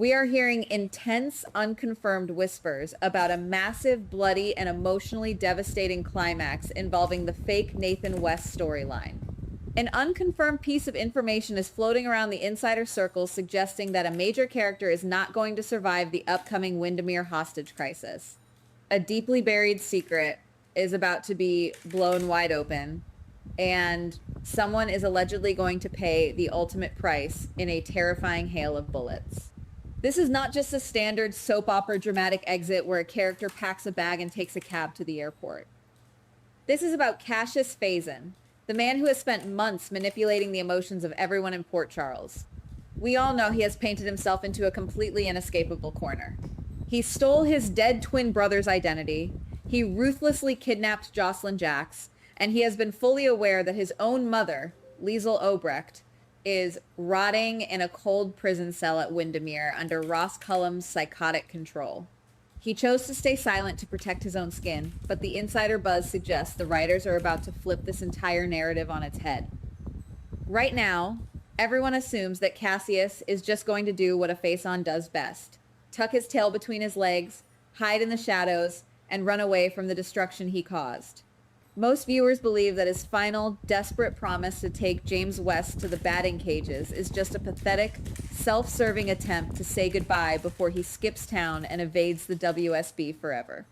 We are hearing intense, unconfirmed whispers about a massive, bloody, and emotionally devastating climax involving the fake Nathan West storyline. An unconfirmed piece of information is floating around the insider circles suggesting that a major character is not going to survive the upcoming Windemir hostage crisis. A deeply buried secret is about to be blown wide open, and someone is allegedly going to pay the ultimate price in a terrifying hail of bullets. This is not just a standard soap opera dramatic exit where a character packs a bag and takes a cab to the airport. This is about Cassius, the man who has spent months manipulating the emotions of everyone in Port Charles. We all know he has painted himself into a completely inescapable corner. He stole his dead twin brother's identity, he ruthlessly kidnapped Jocelyn Jacks, and he has been fully aware that his own mother, Liesl Obrecht, is rotting in a cold prison cell at Windemir under Ross Cullum's psychotic control. He chose to stay silent to protect his own skin, but the insider buzz suggests the writers are about to flip this entire narrative on its head. Right now, everyone assumes that Cassius is just going to do what a face-on does best: tuck his tail between his legs, hide in the shadows, and run away from the destruction he caused. Most viewers believe that his final, desperate promise to take James West to the batting cages is just a pathetic, self-serving attempt to say goodbye before he skips town and evades the WSB forever.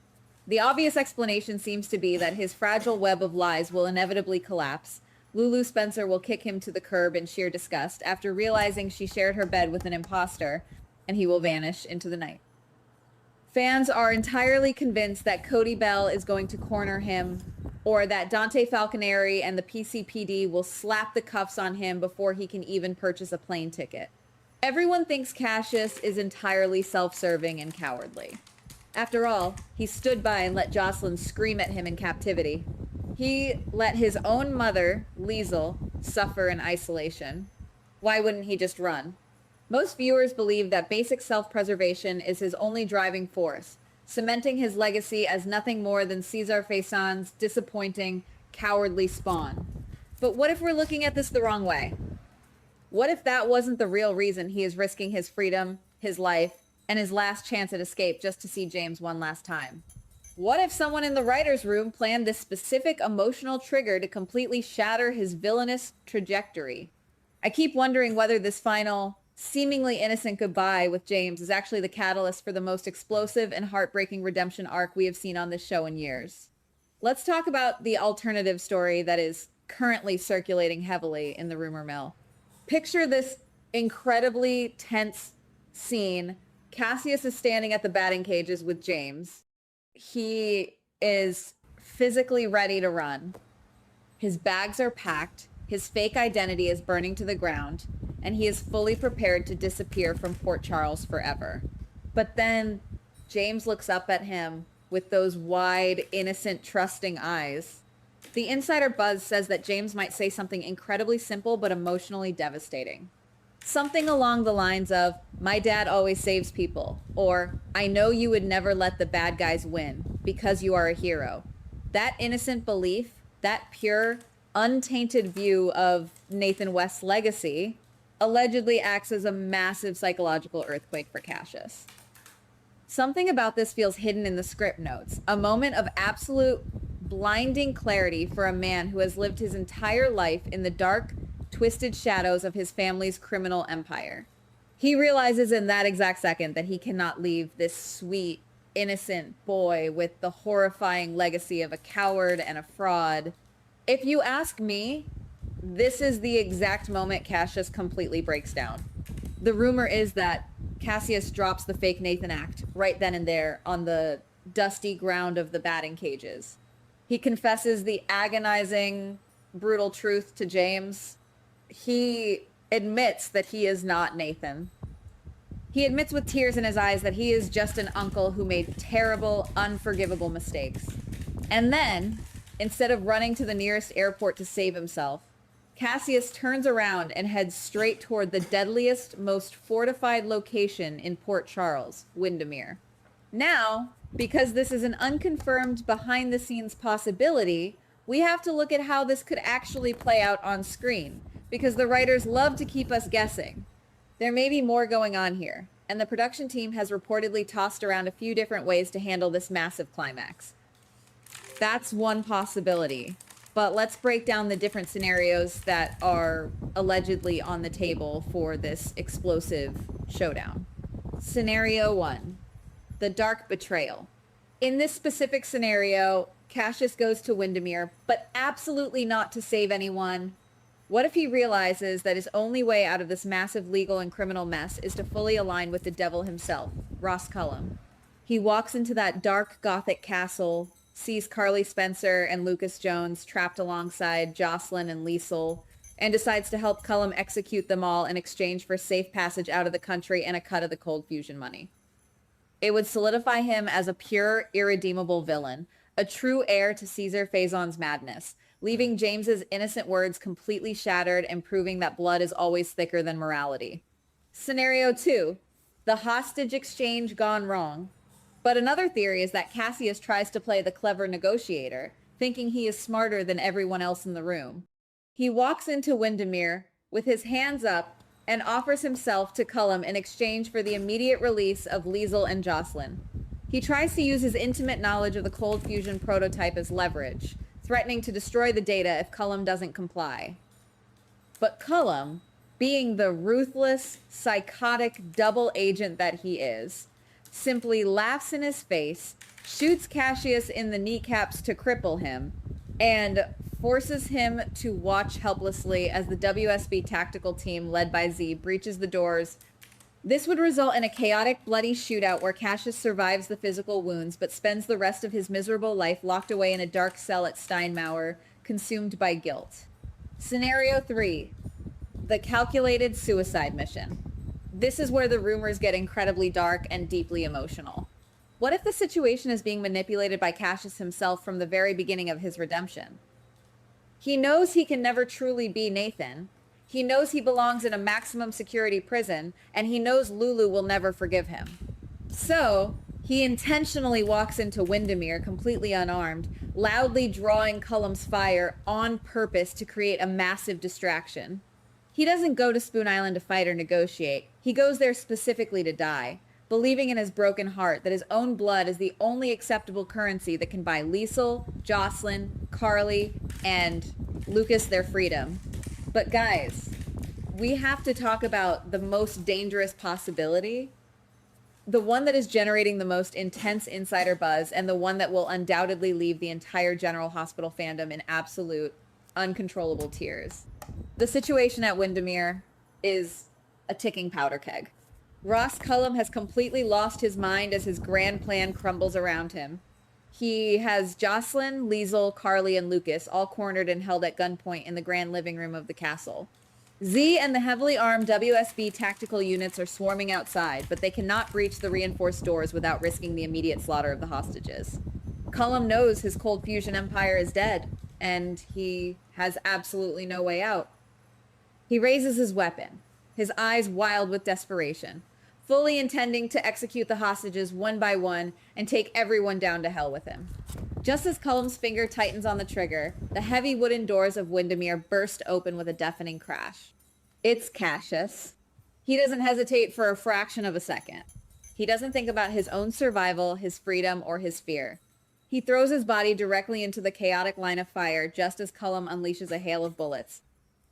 The obvious explanation seems to be that his fragile web of lies will inevitably collapse. Lulu Spencer will kick him to the curb in sheer disgust after realizing she shared her bed with an imposter, and he will vanish into the night. Fans are entirely convinced that Cody Bell is going to corner him, or that Dante Falconeri and the PCPD will slap the cuffs on him before he can even purchase a plane ticket. Everyone thinks Cassius is entirely self-serving and cowardly. After all, he stood by and let Jocelyn scream at him in captivity. He let his own mother, Liesl, suffer in isolation. Why wouldn't he just run? Most viewers believe that basic self-preservation is his only driving force, cementing his legacy as nothing more than Cesar Faison's disappointing, cowardly spawn. But what if we're looking at this the wrong way? What if that wasn't the real reason he is risking his freedom, his life, and his last chance at escape just to see James one last time? What if someone in the writer's room planned this specific emotional trigger to completely shatter his villainous trajectory? I keep wondering whether this final, seemingly innocent goodbye with James is actually the catalyst for the most explosive and heartbreaking redemption arc we have seen on this show in years. Let's talk about the alternative story that is currently circulating heavily in the rumor mill. Picture this incredibly tense scene. Cassius is standing at the batting cages with James. He is physically ready to run. His bags are packed. His fake identity is burning to the ground, and he is fully prepared to disappear from Port Charles forever. But then James looks up at him with those wide, innocent, trusting eyes. The insider buzz says that James might say something incredibly simple but emotionally devastating. Something along the lines of, "My dad always saves people," or "I know you would never let the bad guys win because you are a hero." That innocent belief, that pure, untainted view of Nathan West's legacy, allegedly acts as a massive psychological earthquake for Cassius. Something about this feels hidden in the script notes, a moment of absolute blinding clarity for a man who has lived his entire life in the dark, twisted shadows of his family's criminal empire. He realizes in that exact second that he cannot leave this sweet, innocent boy with the horrifying legacy of a coward and a fraud. If you ask me, this is the exact moment Cassius completely breaks down. The rumor is that Cassius drops the fake Nathan act right then and there on the dusty ground of the batting cages. He confesses the agonizing, brutal truth to James. He admits that he is not Nathan. He admits with tears in his eyes that he is just an uncle who made terrible, unforgivable mistakes. And then, instead of running to the nearest airport to save himself, Cassius turns around and heads straight toward the deadliest, most fortified location in Port Charles, Windemir. Now, because this is an unconfirmed behind-the-scenes possibility, we have to look at how this could actually play out on screen, because the writers love to keep us guessing. There may be more going on here. and the production team has reportedly tossed around a few different ways to handle this massive climax. That's one possibility. But let's break down the different scenarios that are allegedly on the table for this explosive showdown. Scenario 1, the dark betrayal. In this specific scenario, Cassius goes to Windemir, but absolutely not to save anyone. What if he realizes that his only way out of this massive legal and criminal mess is to fully align with the devil himself, Ross Cullum? He walks into that dark Gothic castle, sees Carly Spencer and Lucas Jones trapped alongside Jocelyn and Liesel, and decides to help Cullum execute them all in exchange for safe passage out of the country and a cut of the cold fusion money. It would solidify him as a pure, irredeemable villain, a true heir to Caesar Phazon's madness, leaving James's innocent words completely shattered and proving that blood is always thicker than morality. Scenario 2, the hostage exchange gone wrong. But another theory is that Cassius tries to play the clever negotiator, thinking he is smarter than everyone else in the room. He walks into Windemir with his hands up and offers himself to Cullum in exchange for the immediate release of Liesel and Jocelyn. He tries to use his intimate knowledge of the cold fusion prototype as leverage, threatening to destroy the data if Cullum doesn't comply. But Cullum, being the ruthless, psychotic double agent that he is, simply laughs in his face, shoots Cassius in the kneecaps to cripple him, and forces him to watch helplessly as the WSB tactical team led by Z breaches the doors. This would result in a chaotic, bloody shootout where Cassius survives the physical wounds but spends the rest of his miserable life locked away in a dark cell at Steinmauer, consumed by guilt. Scenario 3, the calculated suicide mission. This is where the rumors get incredibly dark and deeply emotional. What if the situation is being manipulated by Cassius himself from the very beginning of his redemption? He knows he can never truly be Nathan. He knows he belongs in a maximum security prison, and he knows Lulu will never forgive him. So, he intentionally walks into Windemir completely unarmed, loudly drawing Cullum's fire on purpose to create a massive distraction. He doesn't go to Spoon Island to fight or negotiate. He goes there specifically to die, believing in his broken heart that his own blood is the only acceptable currency that can buy Liesel, Jocelyn, Carly, and Lucas their freedom. But guys, we have to talk about the most dangerous possibility, the one that is generating the most intense insider buzz, and the one that will undoubtedly leave the entire General Hospital fandom in absolute, uncontrollable tears. The situation at Windemir is a ticking powder keg. Ross Cullum has completely lost his mind as his grand plan crumbles around him. He has Jocelyn, Liesel, Carly, and Lucas all cornered and held at gunpoint in the grand living room of the castle. Z and the heavily armed WSB tactical units are swarming outside, but they cannot breach the reinforced doors without risking the immediate slaughter of the hostages. Cullum knows his cold fusion empire is dead, and he has absolutely no way out. He raises his weapon, his eyes wild with desperation, fully intending to execute the hostages one by one and take everyone down to hell with him. Just as Cullum's finger tightens on the trigger, the heavy wooden doors of Windemir burst open with a deafening crash. It's Cassius. He doesn't hesitate for a fraction of a second. He doesn't think about his own survival, his freedom, or his fear. He throws his body directly into the chaotic line of fire just as Cullum unleashes a hail of bullets.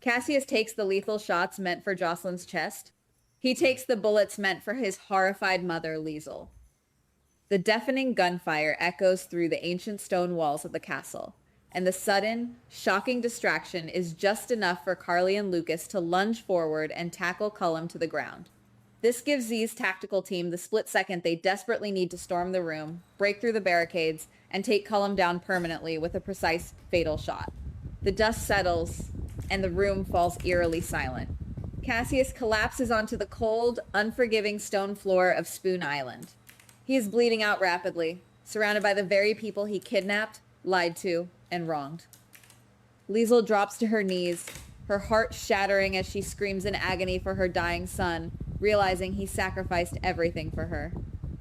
Cassius takes the lethal shots meant for Jocelyn's chest. He takes the bullets meant for his horrified mother, Liesel. The deafening gunfire echoes through the ancient stone walls of the castle, and the sudden, shocking distraction is just enough for Carly and Lucas to lunge forward and tackle Cullum to the ground. This gives Z's tactical team the split second they desperately need to storm the room, break through the barricades, and take Cullum down permanently with a precise, fatal shot. The dust settles, and the room falls eerily silent. Cassius collapses onto the cold, unforgiving stone floor of Spoon Island. He is bleeding out rapidly, surrounded by the very people he kidnapped, lied to, and wronged. Liesel drops to her knees, her heart shattering as she screams in agony for her dying son, realizing he sacrificed everything for her.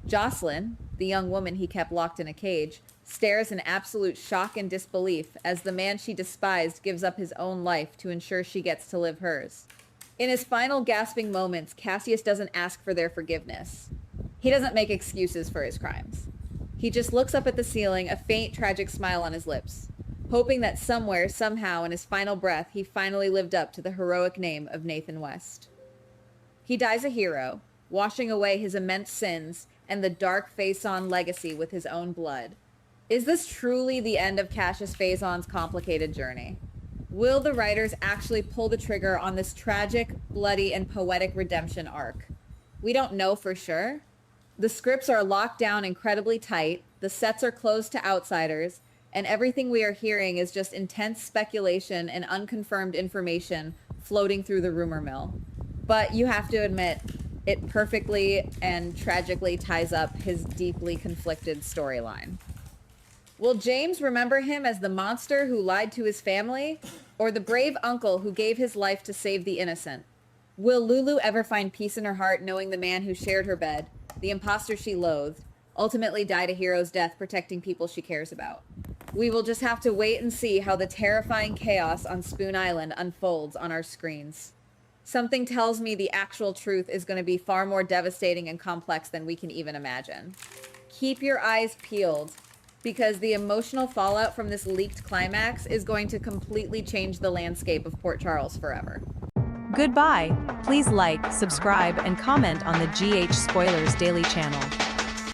Jocelyn, the young woman he kept locked in a cage, stares in absolute shock and disbelief as the man she despised gives up his own life to ensure she gets to live hers. In his final gasping moments, Cassius doesn't ask for their forgiveness. He doesn't make excuses for his crimes. He just looks up at the ceiling, a faint, tragic smile on his lips, hoping that somewhere, somehow, in his final breath, he finally lived up to the heroic name of Nathan West. He dies a hero, washing away his immense sins and the dark Faison legacy with his own blood. Is this truly the end of Cassius Faison's complicated journey? Will the writers actually pull the trigger on this tragic, bloody, and poetic redemption arc? We don't know for sure. The scripts are locked down incredibly tight, the sets are closed to outsiders, and everything we are hearing is just intense speculation and unconfirmed information floating through the rumor mill. But you have to admit, it perfectly and tragically ties up his deeply conflicted storyline. Will James remember him as the monster who lied to his family, or the brave uncle who gave his life to save the innocent? Will Lulu ever find peace in her heart knowing the man who shared her bed, the imposter she loathed, ultimately died a hero's death protecting people she cares about? We will just have to wait and see how the terrifying chaos on Spoon Island unfolds on our screens. Something tells me the actual truth is going to be far more devastating and complex than we can even imagine. Keep your eyes peeled, because the emotional fallout from this leaked climax is going to completely change the landscape of Port Charles forever. Goodbye. Please like, subscribe, and comment on the GH Spoilers Daily channel.